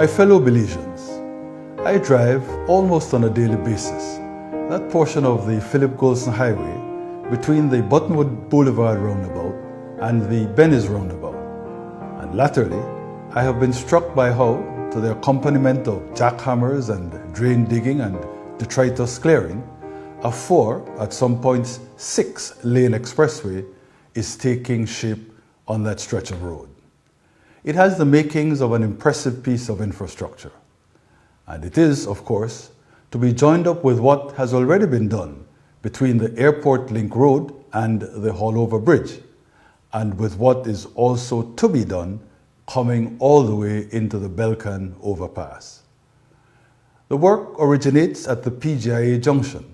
My fellow Belizeans, I drive almost on a daily basis that portion of the Philip Golson Highway between the Buttonwood Boulevard roundabout and the Benny's roundabout. And latterly, I have been struck by how, to the accompaniment of jackhammers and drain digging and detritus clearing, a 4, at some points 6-lane expressway is taking shape on that stretch of road. It has the makings of an impressive piece of infrastructure. And it is, of course, to be joined up with what has already been done between the Airport Link Road and the Hallover Bridge, and with what is also to be done coming all the way into the Belcan overpass. The work originates at the PGIA junction,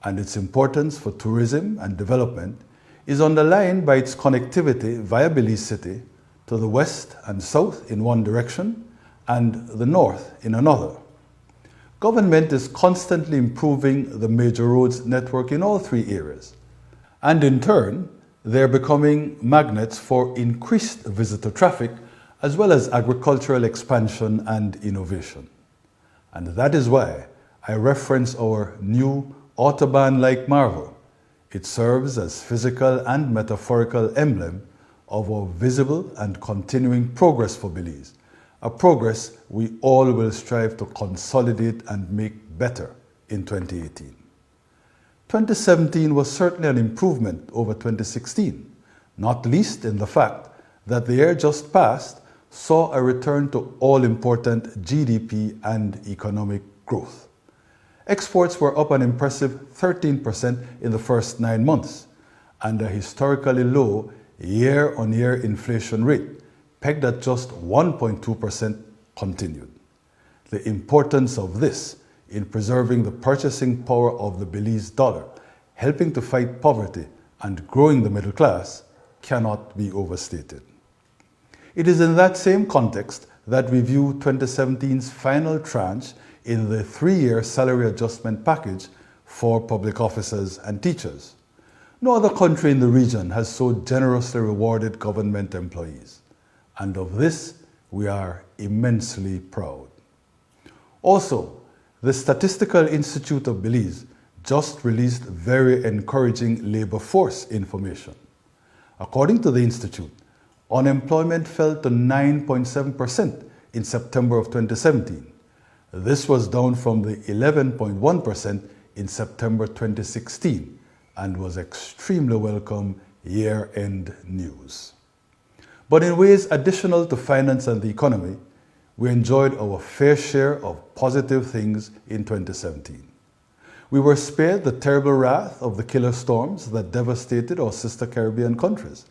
and its importance for tourism and development is underlined by its connectivity via Belize City to the west and south in one direction and the north in another. Government is constantly improving the major roads network in all 3 areas, and in turn, they're becoming magnets for increased visitor traffic as well as agricultural expansion and innovation. And that is why I reference our new Autobahn-like marvel. It serves as physical and metaphorical emblem of our visible and continuing progress for Belize, a progress we all will strive to consolidate and make better in 2018. 2017 was certainly an improvement over 2016, not least in the fact that the year just passed saw a return to all-important GDP and economic growth. Exports were up an impressive 13% in the first 9 months, and a historically low year-on-year inflation rate, pegged at just 1.2%, continued. The importance of this in preserving the purchasing power of the Belize dollar, helping to fight poverty and growing the middle class, cannot be overstated. It is in that same context that we view 2017's final tranche in the 3-year salary adjustment package for public officers and teachers. No other country in the region has so generously rewarded government employees, and of this we are immensely proud. Also, the Statistical Institute of Belize just released very encouraging labor force information. According to the Institute, unemployment fell to 9.7% in September of 2017. This was down from the 11.1% in September 2016 and was extremely welcome year-end news. But in ways additional to finance and the economy, we enjoyed our fair share of positive things in 2017. We were spared the terrible wrath of the killer storms that devastated our sister Caribbean countries.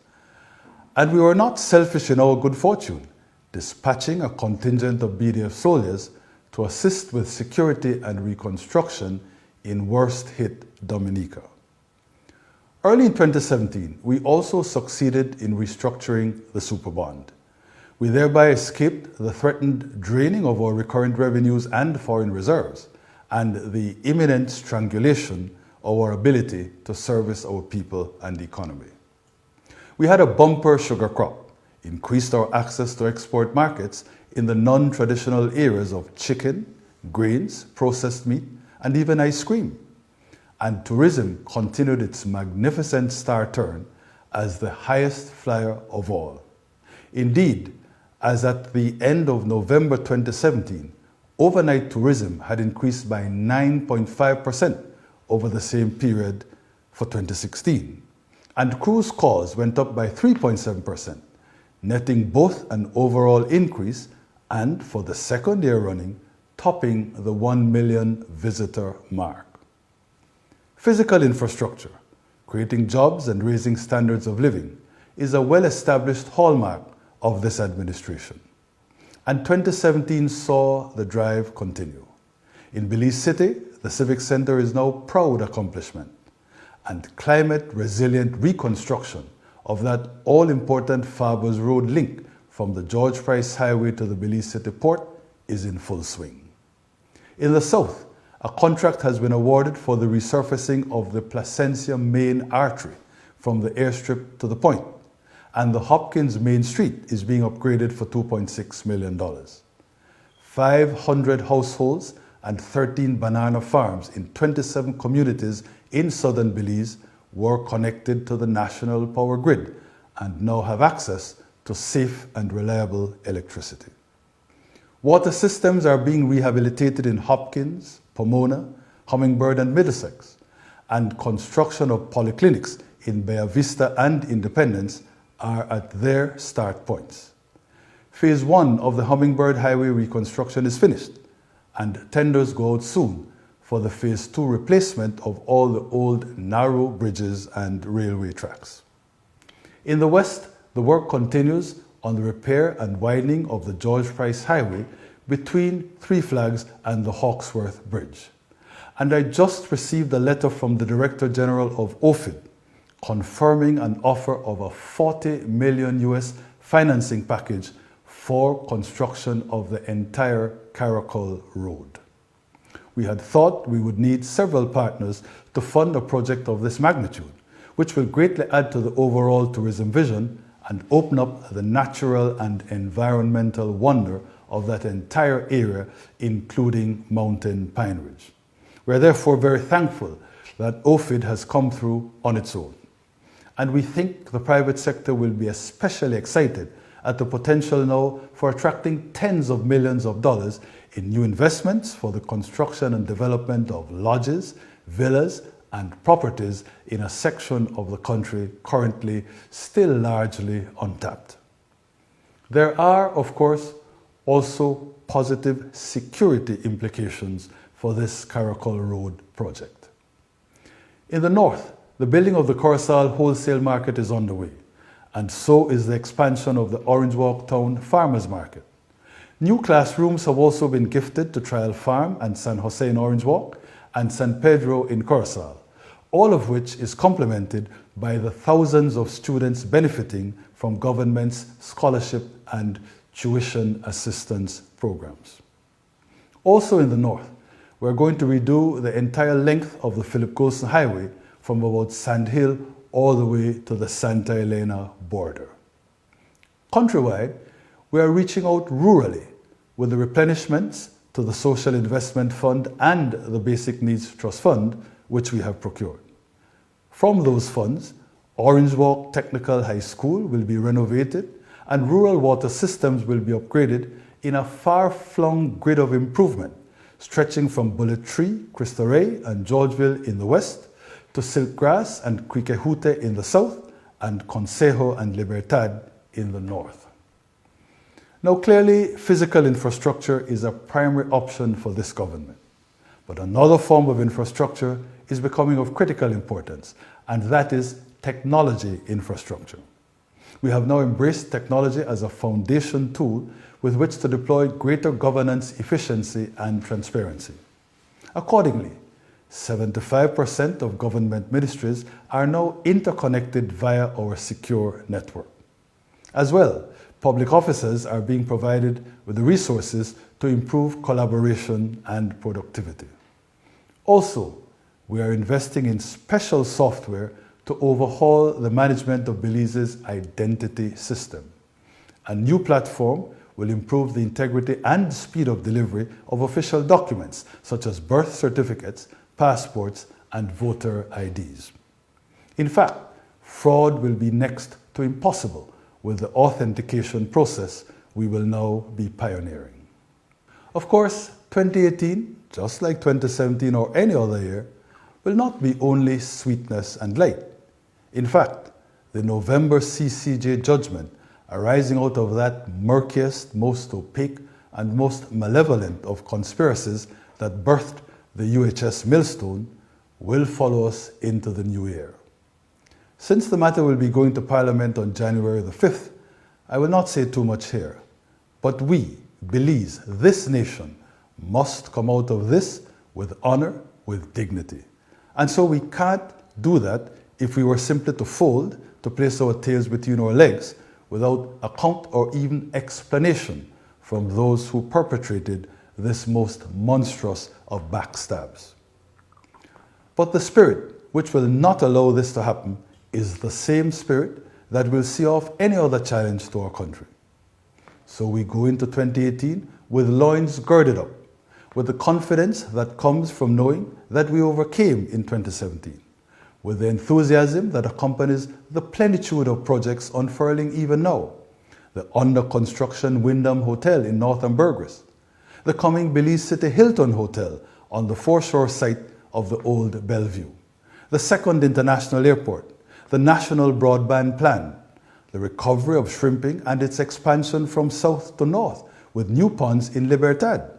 And we were not selfish in our good fortune, dispatching a contingent of BDF soldiers to assist with security and reconstruction in worst-hit Dominica. Early in 2017, we also succeeded in restructuring the Superbond. We thereby escaped the threatened draining of our recurrent revenues and foreign reserves, and the imminent strangulation of our ability to service our people and economy. We had a bumper sugar crop, increased our access to export markets in the non-traditional areas of chicken, grains, processed meat, and even ice cream. And tourism continued its magnificent star turn as the highest flyer of all. Indeed, as at the end of November 2017, overnight tourism had increased by 9.5% over the same period for 2016, and cruise calls went up by 3.7%, netting both an overall increase and, for the 2nd year running, topping the 1 million visitor mark. Physical infrastructure, creating jobs and raising standards of living, is a well-established hallmark of this administration. And 2017 saw the drive continue. In Belize City, the Civic Center is now a proud accomplishment, and climate-resilient reconstruction of that all-important Farbers Road link from the George Price Highway to the Belize City Port is in full swing. In the south, a contract has been awarded for the resurfacing of the Placencia main artery from the airstrip to the point, and the Hopkins Main Street is being upgraded for $2.6 million. 500 households and 13 banana farms in 27 communities in southern Belize were connected to the national power grid and now have access to safe and reliable electricity. Water systems are being rehabilitated in Hopkins, Pomona, Hummingbird and Middlesex, and construction of polyclinics in Bella Vista and Independence are at their start points. Phase 1 of the Hummingbird Highway reconstruction is finished, and tenders go out soon for the Phase 2 replacement of all the old narrow bridges and railway tracks. In the west, the work continues on the repair and widening of the George Price Highway between Three Flags and the Hawksworth Bridge. And I just received a letter from the Director General of OFID confirming an offer of a $40 million US financing package for construction of the entire Caracol Road. We had thought we would need several partners to fund a project of this magnitude, which will greatly add to the overall tourism vision and open up the natural and environmental wonder of that entire area, including Mountain Pine Ridge. We are therefore very thankful that OFID has come through on its own. And we think the private sector will be especially excited at the potential now for attracting tens of millions of dollars in new investments for the construction and development of lodges, villas, and properties in a section of the country currently still largely untapped. There are, of course, also positive security implications for this Caracol Road project. In the north, the building of the Coruscant wholesale market is underway, and so is the expansion of the Orange Walk Town Farmers Market. New classrooms have also been gifted to Trial Farm and San Jose in Orange Walk and San Pedro in Coruscant, all of which is complemented by the thousands of students benefiting from government's scholarship and tuition assistance programs. Also in the north, we're going to redo the entire length of the Philip Golson Highway from about Sand Hill all the way to the Santa Elena border. Countrywide, we are reaching out rurally with the replenishments to the Social Investment Fund and the Basic Needs Trust Fund, which we have procured. From those funds, Orange Walk Technical High School will be renovated and rural water systems will be upgraded in a far-flung grid of improvement, stretching from Bullet Tree, Cristo Rey, and Georgeville in the west, to Silkgrass and Quiquehute in the south, and Consejo and Libertad in the north. Now clearly, physical infrastructure is a primary option for this government. But another form of infrastructure is becoming of critical importance, and that is technology infrastructure. We have now embraced technology as a foundation tool with which to deploy greater governance efficiency and transparency. Accordingly, 75% of government ministries are now interconnected via our secure network. As well, public officers are being provided with the resources to improve collaboration and productivity. Also, we are investing in special software to overhaul the management of Belize's identity system. A new platform will improve the integrity and speed of delivery of official documents, such as birth certificates, passports, and voter IDs. In fact, fraud will be next to impossible with the authentication process we will now be pioneering. Of course, 2018, just like 2017 or any other year, will not be only sweetness and light. In fact, the November CCJ judgment arising out of that murkiest, most opaque, and most malevolent of conspiracies that birthed the UHS millstone will follow us into the new year. Since the matter will be going to Parliament on January the 5th, I will not say too much here. But we, Belize, this nation, must come out of this with honor, with dignity. And so we can't do that if we were simply to fold, to place our tails between our legs, without account or even explanation from those who perpetrated this most monstrous of backstabs. But the spirit which will not allow this to happen is the same spirit that will see off any other challenge to our country. So we go into 2018 with loins girded up, with the confidence that comes from knowing that we overcame in 2017, with the enthusiasm that accompanies the plenitude of projects unfurling even now, the under-construction Wyndham Hotel in Northern Burgess, the coming Belize City Hilton Hotel on the foreshore site of the old Bellevue, the second international airport, the national broadband plan, the recovery of shrimping and its expansion from south to north with new ponds in Libertad,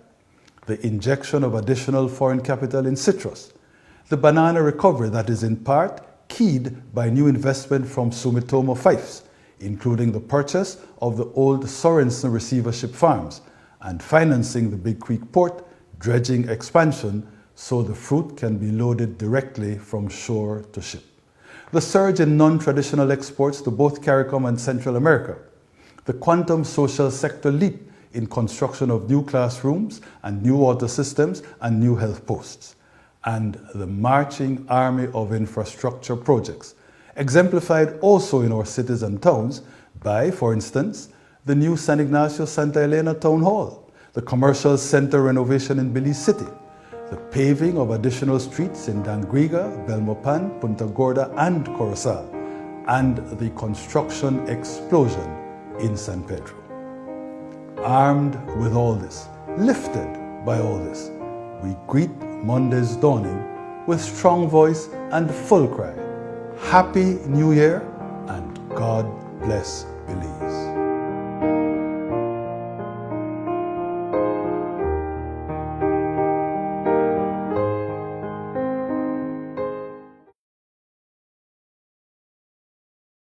the injection of additional foreign capital in citrus, the banana recovery that is in part keyed by new investment from Sumitomo Fifes, including the purchase of the old Sorensen receivership farms and financing the Big Creek Port dredging expansion so the fruit can be loaded directly from shore to ship. The surge in non-traditional exports to both CARICOM and Central America, the quantum social sector leap in construction of new classrooms and new water systems and new health posts, and the marching army of infrastructure projects, exemplified also in our cities and towns by, for instance, the new San Ignacio Santa Elena Town Hall, the commercial center renovation in Belize City, the paving of additional streets in Dangriga, Belmopan, Punta Gorda, and Corozal, and the construction explosion in San Pedro. Armed with all this, lifted by all this, we greet Monday's dawning with strong voice and full cry. Happy New Year and God bless